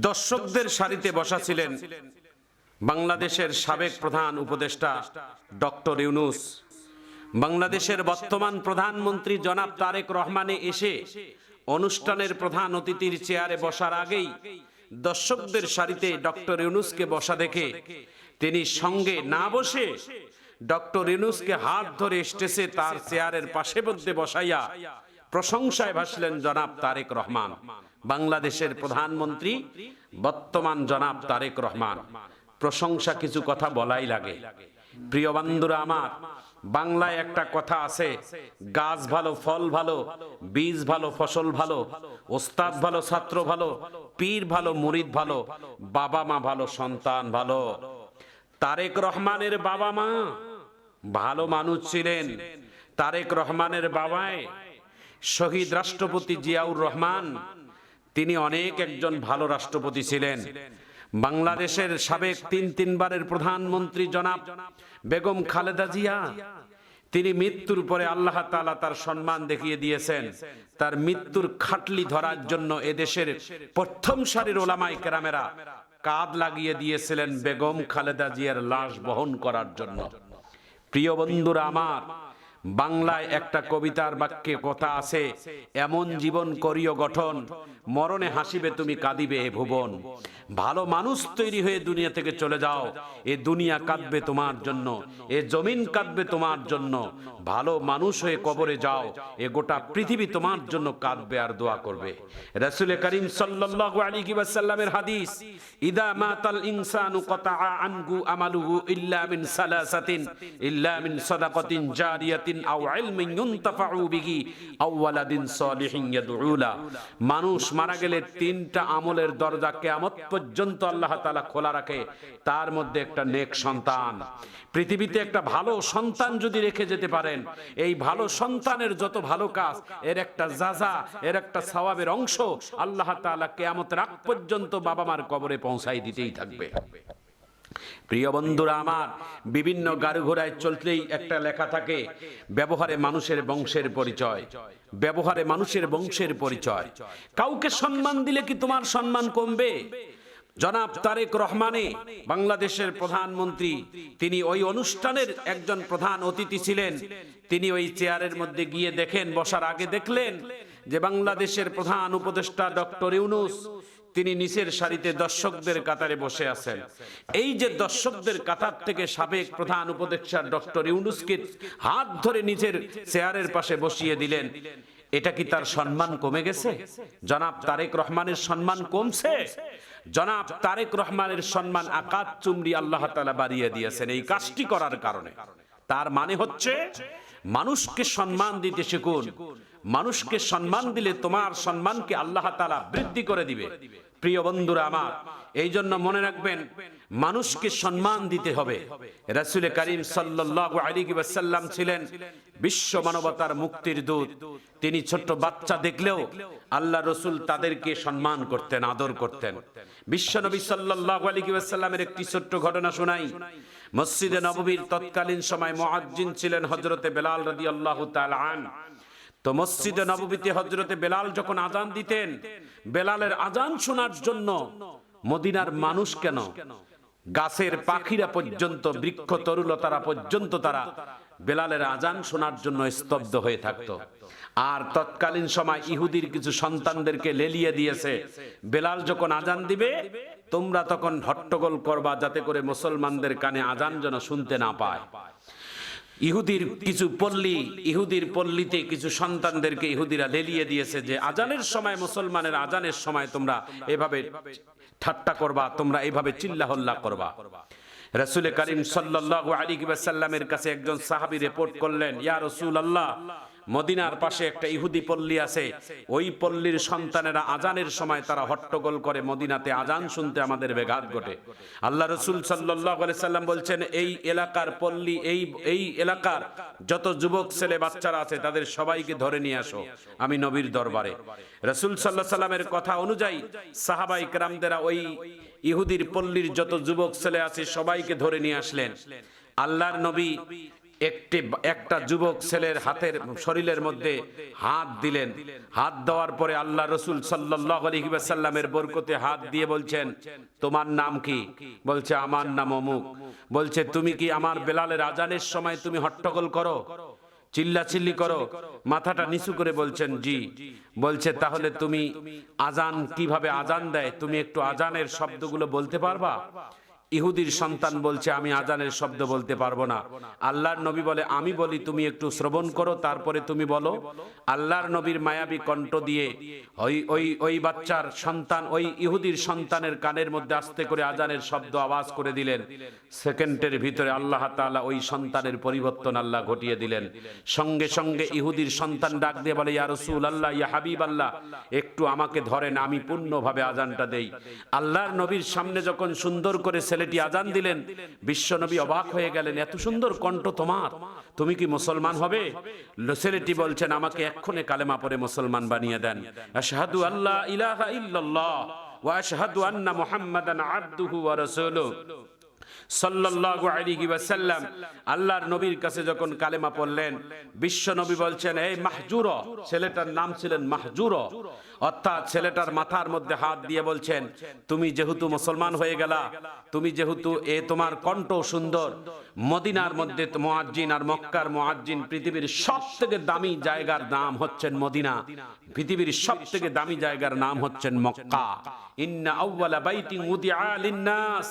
দর্শকদের সারিতে বসা ছিলেন বাংলাদেশের সাবেক প্রধান উপদেষ্টা ডক্টর ইউনূস। বাংলাদেশের বর্তমান প্রধানমন্ত্রী জনাব তারেক রহমানে এসে অনুষ্ঠানের প্রধান অতিথির চেয়ারে বসার আগেই দর্শকদের সারিতে ডক্টর ইউনূসকে বসা দেখে তিনি সঙ্গে না বসে ডক্টর ইউনূসকে হাত ধরে স্টেজে তার চেয়ারের পাশে মধ্যে বসাইয়া প্রশংসায় ভাসলেন জনাব তারেক রহমান। বাংলাদেশের প্রধানমন্ত্রী বর্তমান জনাব তারেক রহমান, প্রশংসা কিছু কথা বলাই লাগে। প্রিয় বন্ধুরা আমার, বাংলায় একটা কথা আছে, গাছ ভালো ফল ভালো, বীজ ভালো ফসল ভালো, ওস্তাদ ভালো ছাত্র ভালো, পীর ভালো মুরিদ ভালো, বাবা মা ভালো সন্তান ভালো। তারেক রহমানের বাবা মা ভালো মানুষ ছিলেন। তারেক রহমানের বাবায় শহীদ রাষ্ট্রপতি জিয়াউর রহমান, তিনি অনেক একজন ভালো রাষ্ট্রপতি ছিলেন। বাংলাদেশের সাবেক তিনবারের প্রধানমন্ত্রী জনাব বেগম খালেদা জিয়া, তিনি মৃত্যুর পরে আল্লাহ তাআলা তার সম্মান দেখিয়ে দিয়েছেন। তার মৃত্যুর খাটলি ধরার জন্য এদেশের প্রথম সারির ওলামায়ে কেরামেরা কাঁধ লাগিয়ে দিয়েছিলেন বেগম খালেদা জিয়ার লাশ বহন করার জন্য। প্রিয় বন্ধুরা আমার, বাংলায় একটা কবিতার বাক্যে কথা আছে, এমন জীবন করিও গঠন, মরণে হাসিবে তুমি কাঁদিবে এ ভুবন। ভালো মানুষ তৈরি হয়ে দুনিয়া থেকে চলে যাও, এ দুনিয়া কাঁদবে তোমার জন্য, এ জমিন কাঁদবে তোমার জন্য। ভালো মানুষ হয়ে কবরে যাও, এ গোটা পৃথিবী তোমার জন্য কাঁদবে আর দোয়া করবে। রাসূল করিম সাল্লাল্লাহু আলাইহি ওয়াসাল্লামের হাদিস, ইদা মাতাল ইনসানু কতাআ আনহু আমালুহু ইল্লা মিন সালাসাতিন, ইল্লা মিন সাদাকাতিন জারিয়াতিন আও ইলমিন ইউনতাফাউ বিহি আও ওয়ালাদিন সালিহিন ইয়াদউ লা। মানুষ মারা গেলে তিনটা আমলের দরজা কিয়ামত পর্যন্ত আল্লাহ তাআলা খোলা রাখে, তার মধ্যে একটা নেক সন্তান। পৃথিবীতে একটা ভালো সন্তান যদি রেখে যেতে পারেন, এই ভালো সন্তানের যত ভালো কাজ, এর একটা যাজা, এর একটা সওয়াবের অংশ আল্লাহ তাআলা কিয়ামতের আগ পর্যন্ত বাবা মার কবরে পৌঁছাই দিতেই থাকবে। প্রিয় বন্ধুরা আমার, বিভিন্ন গাড়ি ঘোড়ায় চলতেই একটা লেখা থাকে, ব্যবহারে মানুষের বংশের পরিচয়, ব্যবহারে মানুষের বংশের পরিচয়। কাউকে সম্মান দিলে কি তোমার সম্মান কমবে? জনাব তারেক রহমানে, বাংলাদেশের প্রধানমন্ত্রী, তিনি ওই অনুষ্ঠানের একজন প্রধান অতিথি ছিলেন। তিনি ওই চেয়ারের মধ্যে গিয়ে দেখেন, বসার আগে দেখলেন যে বাংলাদেশের প্রধান উপদেষ্টা ডক্টর ইউনূস, তিনি নিচের সারিতে দর্শকদের কাতারে বসে আছেন। এই যে দর্শকদের কাতার থেকে সাবেক প্রধান উপদেষ্টা ডক্টর ইউনূসকে হাত ধরে নিচের চেয়ারের পাশে বসিয়ে দিলেন, এটা কি তার সম্মান কমে গেছে? জনাব তারেক রহমানের সম্মান কমছে? জনাব তারেক রহমানের সম্মান আকাশ চুমরি আল্লাহ তাআলা বাড়িয়ে দিয়েছেন এই কাজটি করার কারণে। তার মানে হচ্ছে, মানুষকে সম্মান দিতে শিখুন। মানুষকে সম্মান দিলে তোমার সম্মানকে আল্লাহ তাআলা বৃদ্ধি করে দিবে। প্রিয় বন্ধুরা আমার, এই জন্য মনে রাখবেন, মানুষকে সম্মান দিতে হবে। রাসূল করিম সাল্লাল্লাহু আলাইহি ওয়াসাল্লাম ছিলেন বিশ্ব মানবতার মুক্তির দূত। তিনি ছোট্ট বাচ্চা দেখলেও আল্লাহ রসুল তাদেরকে সম্মান করতেন, আদর করতেন। বিশ্ব নবী সাল্লাল্লাহু আলাইহি ওয়াসাল্লামের একটি ছোট্ট ঘটনা শোনাই। মসজিদে নববীর তৎকালীন সময় মুয়াজ্জিন ছিলেন হযরতে বেলাল রাদিয়াল্লাহু তাআলা আনহু। তো মসজিদে নববীতে হযরতে বেলাল যখন আযান দিতেন, বেলালের আযান শোনার জন্য মদিনার মানুষ কেন, গাছের পাখিরা পর্যন্ত, বৃক্ষ তরুলতারা পর্যন্ত তারা বেলালের আযান শোনার জন্য স্তব্ধ হয়ে থাকতো। আর তৎকালীন সময় ইহুদির কিছু সন্তানদেরকে লেলিয়ে দিয়েছে, বেলাল যখন আযান দিবে তোমরা তখন হট্টগোল করবা, যাতে করে মুসলমানদের কানে আযান যেন শুনতে না পায়। ইহুদির পল্লীতে কিছু সন্তানদেরকে ইহুদিরা লেলিয়ে দিয়েছে যে আযানের সময়, মুসলমানের আযানের সময় তোমরা এভাবে ঠাট্টা করবা, তোমরা এভাবে চিল্লাহল্লা করবা। রাসূল করিম সাল্লাল্লাহু আলাইহি ওয়াসাল্লামের কাছে একজন সাহাবী রিপোর্ট করলেন, ইয়া রাসূলুল্লাহ, মদিনার পাশে একটা ইহুদি পল্লী আছে, ওই পল্লীর সন্তানেরা আযানের সময় তারা হট্টগোল করে, মদিনাতে আযান শুনতে আমাদের ব্যাঘাত ঘটে। আল্লাহ রাসূল সাল্লাল্লাহু আলাইহি সাল্লাম বলছেন, এই এলাকার পল্লী, এই এলাকার যত যুবক ছেলে বাচ্চারা আছে তাদের সবাইকে ধরে নিয়ে আসো আমি নবীর দরবারে। রাসূল সাল্লাল্লাহু আলাইহি সাল্লামের কথা অনুযায়ী সাহাবায়ে কেরামদেরা ওই ইহুদির পল্লীর যত যুবক ছেলে আছে সবাইকে ধরে নিয়ে আসলেন। আল্লাহর নবী একটা যুবক ছেলের হাতের শরীরের মধ্যে হাত দিলেন। হাত দেওয়ার পরে আল্লাহ রসুল সাল্লাল্লাহু আলাইহি ওয়াসাল্লামের বরকতে হাত দিয়ে বলছেন, তোমার নাম কি? বলছে, আমার নাম অমুক। বলছে, তুমি কি আমার বেলালের আজানের সময় তুমি হট্টগোল করো, চিল্লাচিল্লি করো? মাথাটা নিচু করে বলছেন, জি। বলছে, তাহলে তুমি আজান কিভাবে আজান দেয়, তুমি একটু আজানের শব্দগুলো বলতে পারবা? ইহুদির সন্তান বলছে, আমি আজানের শব্দ বলতে পারবো না। আল্লাহর নবী বলে, আমি বলি, তুমি একটু শ্রবণ করো, তারপরে তুমি বলো। আল্লাহর নবীর মায়াবী কণ্ঠ দিয়ে ওই বাচ্চার সন্তান, ওই ইহুদির সন্তানের কানের মধ্যে আস্তে করে আজানের শব্দ আওয়াজ করে দিলেন। সেকেন্ডের ভিতরে আল্লাহ তাআলা ওই সন্তানের পরিবর্তন আল্লাহ ঘটিয়ে দিলেন। সঙ্গে সঙ্গে ইহুদির সন্তান ডাক দিয়ে বলে, ইয়া রাসূলুল্লাহ, ইয়া হাবিবাল্লাহ, একটু আমাকে ধরেন, আমি পূর্ণভাবে আজানটা দেই। আল্লাহর নবীর সামনে যখন সুন্দর করে ছেলেটি আজান দিলেন, বিশ্ব নবী অবাক হয়ে গেলেন, এত সুন্দর কণ্ঠ তোমার, তুমি কি মুসলমান হবে? ছেলেটি বলছেন, আমাকে এক্ষুনি কালেমা পড়ে মুসলমান বানিয়ে দেন। আশহাদু আল্লা ইলাহা ইল্লাল্লাহ ওয়া আশহাদু আন্না মুহাম্মাদান আবদুহু ওয়া রাসূলুহু সাল্লাল্লাহু আলাইহি ওয়াসাল্লাম আল্লাহর নবীর কাছে যখন কালেমা পড়লেন, বিশ্ব নবী বলছেন, এই মাহজুর, ছেলেটার নাম ছিলেন মাহজুর, অর্থাৎ ছেলেটার মাথার মধ্যে হাত দিয়ে বলছেন, তুমি যেহেতু মুসলমান হয়ে গেলা, তুমি যেহেতু তোমার কণ্ঠ সুন্দর, মদিনার মধ্যে মুয়াজ্জিন আর মক্কার মুয়াজ্জিন, পৃথিবীর সবথেকে দামি জায়গার নাম হচ্ছেন মদিনা, পৃথিবীর সবথেকে দামি জায়গার নাম হচ্ছেন মক্কা। ইন্না আউওয়ালা বাইতিন উদিআ লিন-নাস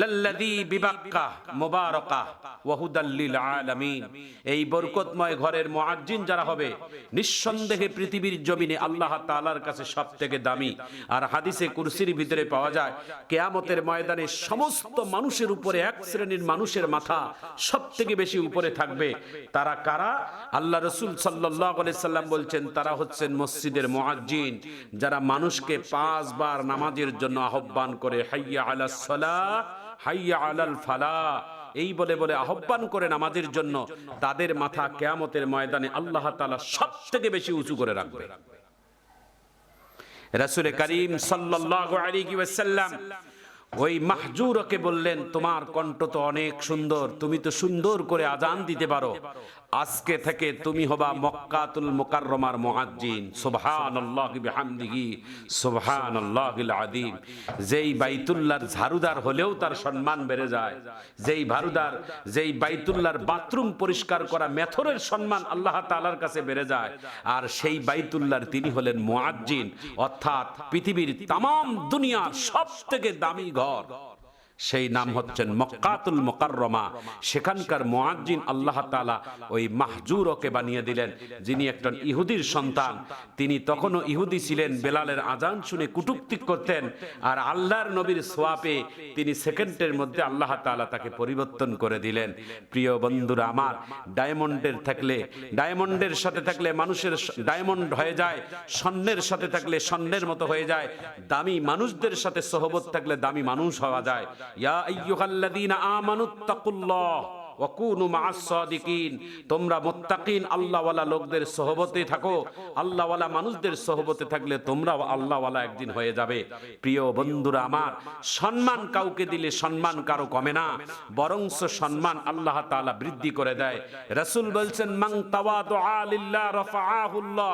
লাল্লাযী বিবাক্কা মুবারাকা ওয়া হুদাল লিল আলামিন। এই বরকতময় ঘরের মুয়াজ্জিন যারা হবে, নিঃসন্দেহে পৃথিবীর জমিনে আল্লাহ তাআলার কাছে সবথেকে দামি। আর হাদিসে কুরসির ভিতরে পাওয়া যায়, কিয়ামতের ময়দানে সমস্ত মানুষের উপরে এক শ্রেণীর মানুষের মাথা সবথেকে বেশি উপরে থাকবে। তারা কারা? আল্লাহ রাসূল সাল্লাল্লাহু আলাইহি সাল্লাম বলছেন, তারা হচ্ছেন মসজিদের মুয়াজ্জিন, যারা মানুষকে 5 বার নামাজের জন্য আহ্বান করে, হাইয়া আলাস সালাহ হাইয়া আলাল ফালাহ, এই বলে বলে আহ্বান করে নামাজের জন্য। তাদের মাথা কিয়ামতের ময়দানে আল্লাহ তাআলা সবথেকে বেশি উঁচু করে রাখবে। রাসূল করিম সাল্লাল্লাহু আলাইহি ওয়াসাল্লাম ওই মাহজুরকে বললেন, তোমার কণ্ঠ তো অনেক সুন্দর, তুমি তো সুন্দর করে আজান দিতে পারো, আজকে থেকে তুমি হবা মক্কাতুল মুকাররমার মুয়াজ্জিন। সুবহানাল্লাহি বিহামদিহি সুবহানাল্লাহিল আযীম। যেই বাইতুল্লাহর ঝাড়ুদার হলেও তার সম্মান বেড়ে যায়, যেই বাইতুল্লাহর বাথরুম পরিষ্কার করা মেথরের সম্মান আল্লাহ তাআলার কাছে বেড়ে যায়, আর সেই বাইতুল্লাহর তিনি হলেন মুয়াজ্জিন, অর্থাৎ পৃথিবীর তামাম দুনিয়ার সবথেকে দামি ঘর, সেই নাম হচ্ছেন মক্কাতুল মুকাররমা। সেখানকার মুয়াজ্জিন আল্লাহ তাআলা ওই মাহজুরকে বানিয়ে দিলেন, যিনি একজন ইহুদির সন্তান। তিনি তখনও ইহুদি ছিলেন, বেলালের আজান শুনে কটূক্তি করতেন, আর আল্লাহর নবীর সোয়াবে তিনি সেকেন্ডের মধ্যে আল্লাহ তাআলা তাকে পরিবর্তন করে দিলেন। প্রিয় বন্ধুরা আমার, ডায়মন্ডের সাথে থাকলে মানুষের ডায়মন্ড হয়ে যায়, স্বর্ণের সাথে থাকলে স্বর্ণের মতো হয়ে যায়, দামি মানুষদের সাথে সোহবত থাকলে দামি মানুষ হওয়া যায়। ইয়া আইয়ুহাল্লাযীনা আমানুত্তাকুল্লাহ ওয়া কুনু মা'আস সাদিকিন, তোমরা মুত্তাকিন আল্লাহওয়ালা লোকদের সোহবতে থাকো। আল্লাহওয়ালা মানুষদের সোহবতে থাকলে তোমরাও আল্লাহওয়ালা একদিন হয়ে যাবে। প্রিয় বন্ধুরা আমার, সম্মান কাউকে দিলে সম্মান কারো কমে না, বরংস সম্মান আল্লাহ তাআলা বৃদ্ধি করে দেয়। রাসূল বলছেন, মান তাওয়াদুআ লিল্লাহ রাফাআহুল্লাহ,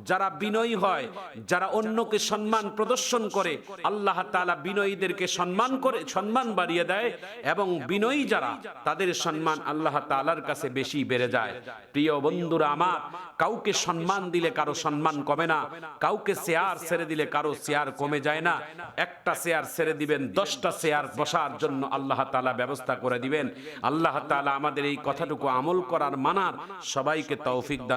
যারা বিনয়ী হয়, যারা অন্যকে সম্মান প্রদর্শন করে, আল্লাহ তাআলা বিনয়ীদেরকে সম্মান বাড়িয়ে দেয়, এবং বিনয়ী যারা, তাদের সম্মান আল্লাহ তাআলার কাছে বেশি বেড়ে যায়। প্রিয় বন্ধুরা আমার, কাউকে সম্মান দিলে কারো সম্মান কমে না, কাউকে চেয়ার ছেড়ে দিলে কারো চেয়ার কমে যায় না। একটা চেয়ার ছেড়ে দিবেন, 10টা চেয়ার বসার জন্য আল্লাহ তাআলা ব্যবস্থা করে দিবেন। আল্লাহ তাআলা আমাদের এই কথাটুকু আমল করার, মানার সবাইকে তৌফিক দান